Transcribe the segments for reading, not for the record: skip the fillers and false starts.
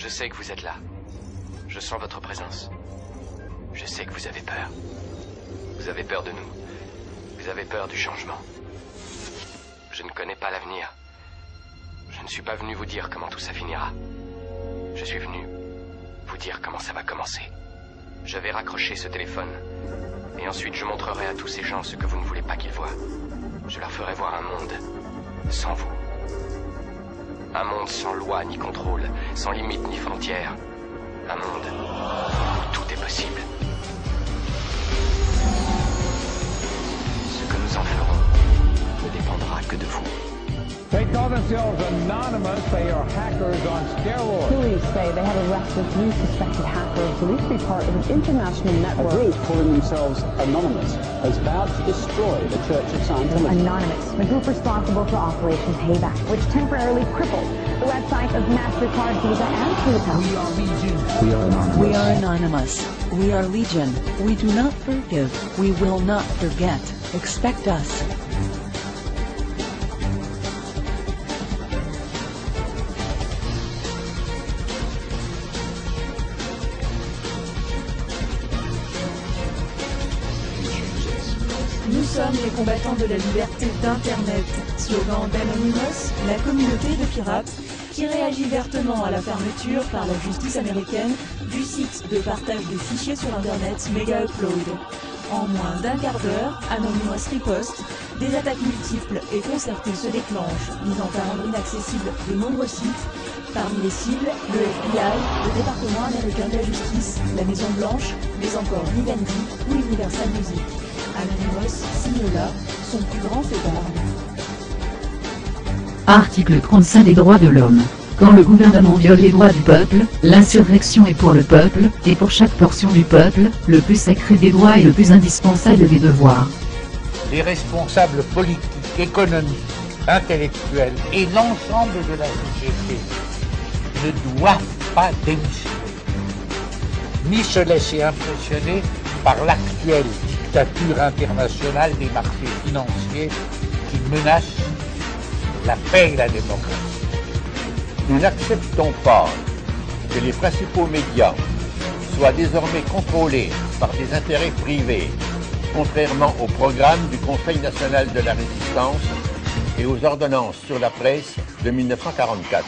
Je sais que vous êtes là. Je sens votre présence. Je sais que vous avez peur. Vous avez peur de nous. Vous avez peur du changement. Je ne connais pas l'avenir. Je ne suis pas venu vous dire comment tout ça finira. Je suis venu vous dire comment ça va commencer. Je vais raccrocher ce téléphone. Et ensuite je montrerai à tous ces gens ce que vous ne voulez pas qu'ils voient. Je leur ferai voir un monde sans vous. Un monde sans loi ni contrôle, sans limite ni frontières. Un monde où tout est possible. Ce que nous en ferons ne dépendra que de vous. They call themselves anonymous. They are hackers on steroids. Police say they have arrested 3 suspected hackers believed to be part of an international network. A group calling themselves Anonymous has vowed to destroy the Church of Scientology. Anonymous, the group responsible for Operation Payback, which temporarily crippled the website of MasterCard, Visa, and PayPal. We are Legion. We are Anonymous. We are Anonymous. We are Legion. We do not forgive. We will not forget. Expect us. Nous sommes les combattants de la liberté d'Internet. Slogan d'Anonymous, la communauté de pirates qui réagit vertement à la fermeture par la justice américaine du site de partage de fichiers sur Internet Mega Upload. En moins d'un quart d'heure, Anonymous riposte, des attaques multiples et concertées se déclenchent, misant à rendre inaccessibles de nombreux sites. Parmi les cibles, le FBI, le département américain de la justice, la Maison Blanche, mais encore Vivendi ou Universal Music. Anonymous signe là son plus grand fait d'armes. Article 35 des droits de l'homme. Quand le gouvernement viole les droits du peuple, l'insurrection est pour le peuple, et pour chaque portion du peuple, le plus sacré des droits et le plus indispensable des devoirs. Les responsables politiques, économiques, intellectuels et l'ensemble de la société ne doivent pas démissionner, ni se laisser impressionner par l'actuelle dictature internationale des marchés financiers qui menace la paix et la démocratie. Nous n'acceptons pas que les principaux médias soient désormais contrôlés par des intérêts privés, contrairement au programme du Conseil national de la résistance et aux ordonnances sur la presse de 1944.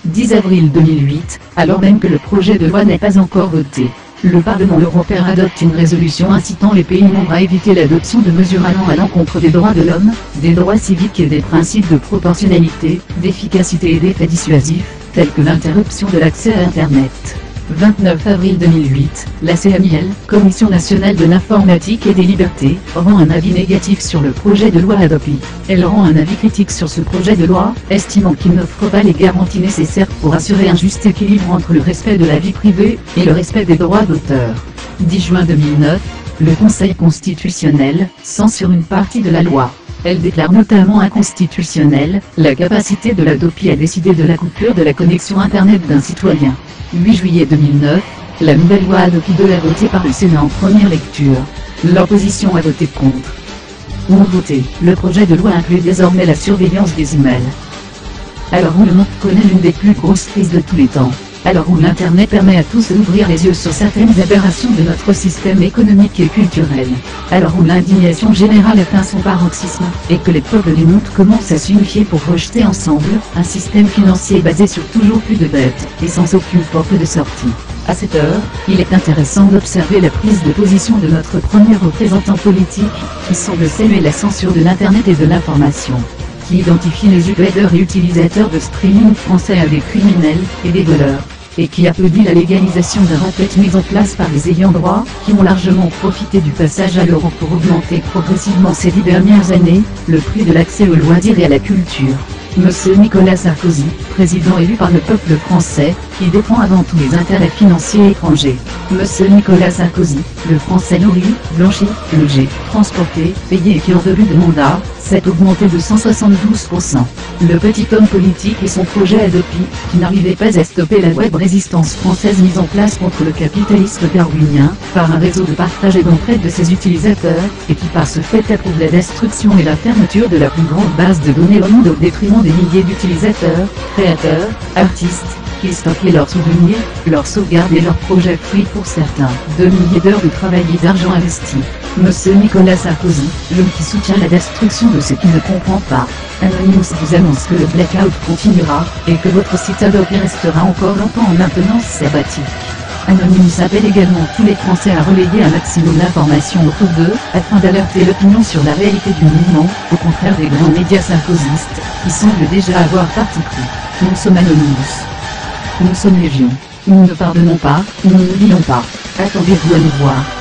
10 avril 2008, alors même que le projet de loi n'est pas encore voté, le Parlement européen adopte une résolution incitant les pays membres à éviter l'adoption de mesures allant à l'encontre des droits de l'homme, des droits civiques et des principes de proportionnalité, d'efficacité et d'effet dissuasif, tels que l'interruption de l'accès à Internet. 29 avril 2008, la CNIL, Commission nationale de l'informatique et des libertés, rend un avis négatif sur le projet de loi Hadopi. Elle rend un avis critique sur ce projet de loi, estimant qu'il n'offre pas les garanties nécessaires pour assurer un juste équilibre entre le respect de la vie privée et le respect des droits d'auteur. 10 juin 2009, le Conseil constitutionnel censure une partie de la loi. Elle déclare notamment inconstitutionnelle la capacité de l'Hadopi à décider de la coupure de la connexion Internet d'un citoyen. 8 juillet 2009, la nouvelle loi Hadopi est votée par le Sénat en première lecture. L'opposition a voté contre. Nouveauté, le projet de loi inclut désormais la surveillance des emails. Alors où le monde connaît l'une des plus grosses crises de tous les temps. Alors où l'Internet permet à tous d'ouvrir les yeux sur certaines aberrations de notre système économique et culturel. Alors où l'indignation générale atteint son paroxysme, et que les peuples du monde commencent à s'unifier pour rejeter ensemble un système financier basé sur toujours plus de dettes, et sans aucune porte de sortie. À cette heure, il est intéressant d'observer la prise de position de notre premier représentant politique, qui semble saluer la censure de l'Internet et de l'information, qui identifie les uploaders et utilisateurs de streaming français à des criminels et des voleurs, et qui applaudit la légalisation d'un racket mise en place par les ayants droit, qui ont largement profité du passage à l'euro pour augmenter progressivement ces 10 dernières années, le prix de l'accès aux loisirs et à la culture. Monsieur Nicolas Sarkozy, président élu par le peuple français, qui défend avant tout les intérêts financiers étrangers. Monsieur Nicolas Sarkozy, le français nourri, blanchi, logé, transporté, payé et qui en début de mandat, s'est augmenté de 172%. Le petit homme politique et son projet Hadopi, qui n'arrivait pas à stopper la web résistance française mise en place contre le capitalisme darwinien, par un réseau de partage et d'entraide de ses utilisateurs, et qui par ce fait approuve la destruction et la fermeture de la plus grande base de données au monde au détriment des milliers d'utilisateurs, créateurs, artistes, qui stockait leurs souvenirs, leurs sauvegardes et leurs projets fruits pour certains. 2 milliers d'heures de travail et d'argent investi. Monsieur Nicolas Sarkozy, l'homme qui soutient la destruction de ce qui ne comprend pas. Anonymous vous annonce que le blackout continuera, et que votre site Adobe restera encore longtemps en maintenance sabbatique. Anonymous appelle également tous les Français à relayer un maximum d'informations autour d'eux, afin d'alerter l'opinion sur la réalité du mouvement, au contraire des grands médias sarkozystes, qui semblent déjà avoir parti pris. Nous sommes Anonymous. Nous sommes Légion. Nous ne pardonnons pas, nous n'oublions pas. Attendez-vous à nous voir.